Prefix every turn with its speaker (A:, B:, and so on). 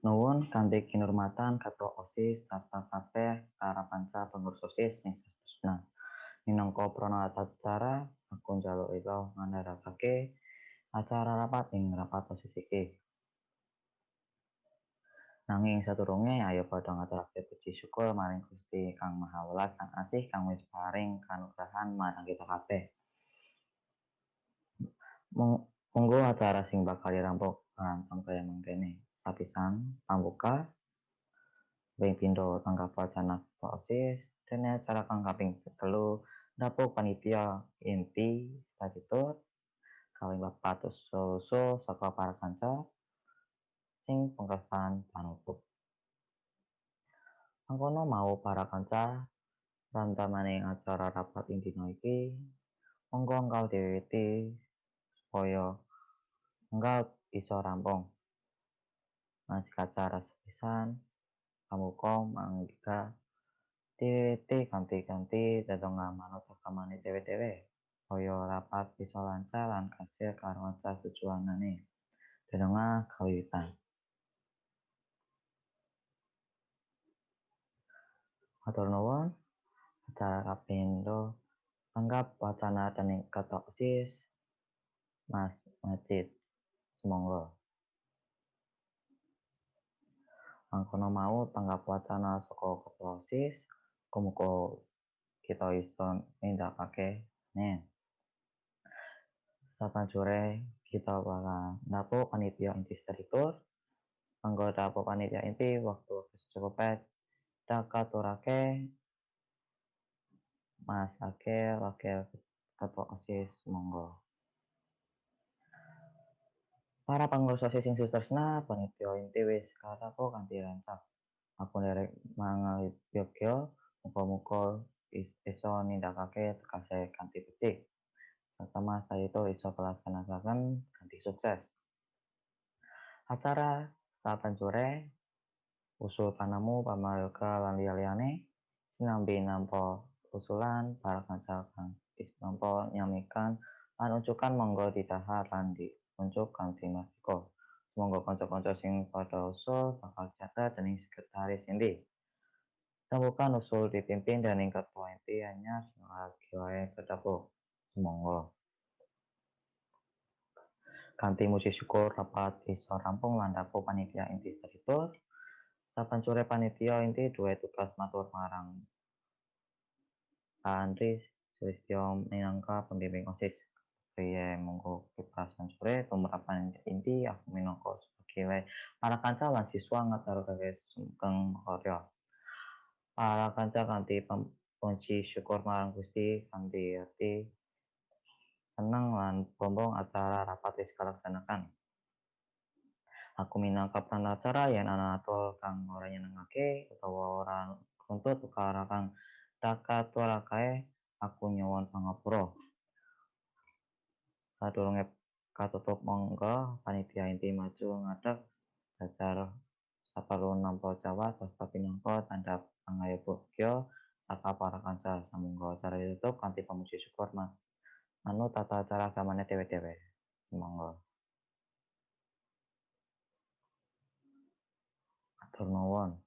A: Nuwun kanthi kinurmatan Ketua OSIS sarta kabeh para panca pengurus OSIS sing tresna. Minangka pranata acara, aku njaluk ila ngandharakake acara rapat ing rapat OSIS iki. Nanging sadurunge ayo padha ngaturake puji syukur maring Gusti Kang Maha Welas lan Asih kang wis paring kanugrahan marang kita kabeh. Monggo acara sing bakal dirampung rampung kaya mangkene. Sapisan pambuka ping pindho tanggap wacana Ketua OSIS, dene acara kang kaping telu dapuk panitia inti statutur kawing papat usul saka para kanca sing pungkasan panutup. Mangkono mau para kanca rantamaning acara rapat ing dina iki, monggo enggal diwiwiti supaya enggal bisa rampung. Masih acara sepisan pamuka mangga diwiwiti ganti-ganti dedonga manut agamane dhewe-dhewe supaya rapat bisa lancar lan kasil karo tujuanane. Dedonga kawiwitan. Matur nuwun, acara kapindho tanggap wacana dening Ketua OSIS Mas Majid. Sumangga. Mangkono mau tanggap wacana saka Ketua OSIS, muga kita iso nindakake nen. Sabanjure kita bakal ndapuk panitia inti struktur. Kanggo dapuk panitia inti wektu secukupé dakaturake Mas Akil Wakil Ketua OSIS monggo. Para pengurus OSIS sing tresna panitia inti wis kadapo kanthi rancak. Aku nderek mangal yogya muga-muga iso nindakake tegase kanthi becik. Satama saestu iso pelaksanakaken kanthi sukses. Acara sabanjure usul panemu pamayoga lan liya-liyane sinambi nampa usulan para kanca kang wis nampa nyamikan lan unjukan monggo didhahar lan diunjuk kanthi mastika. Monggo kanca-kanca sing padha usul bakal catet dening sekretaris inti. Pembukaan usul dipimpin dening Ketua Inti anyar sing lagi wae kedapuk. Sumangga. Kanthi muji syukur rapat iso rampung lan dapuk panitia inti struktur. Sabanjure panitia inti duwe tugas matur marang Pak Andri Sulistyo minangka pembimbing OSIS. Priye monggo kiprasan sore tumrap panitia inti aku minangka sebagai para kanca lan siswa ngaturake sugeng karya. Para kanca kanthi puji syukur marang Gusti kanthi ati seneng lan bombong acara rapat wis kalaksanakan. Aku minangka panacara yen ana atur kang ora nyenengake utawa ora runtut perkara kang dakaturake, aku nyuwun pangapura. Sadurunge katutup monggo panitia inti maju ngadeg dajar saperlu nampa jawab sasta pinangka tandha pangayobagya saka para kanca. Samangga acara ditutup kanthi pamuji syukur manut tata cara agamane dhewe-dhewe. Sumangga. Matur nuwun.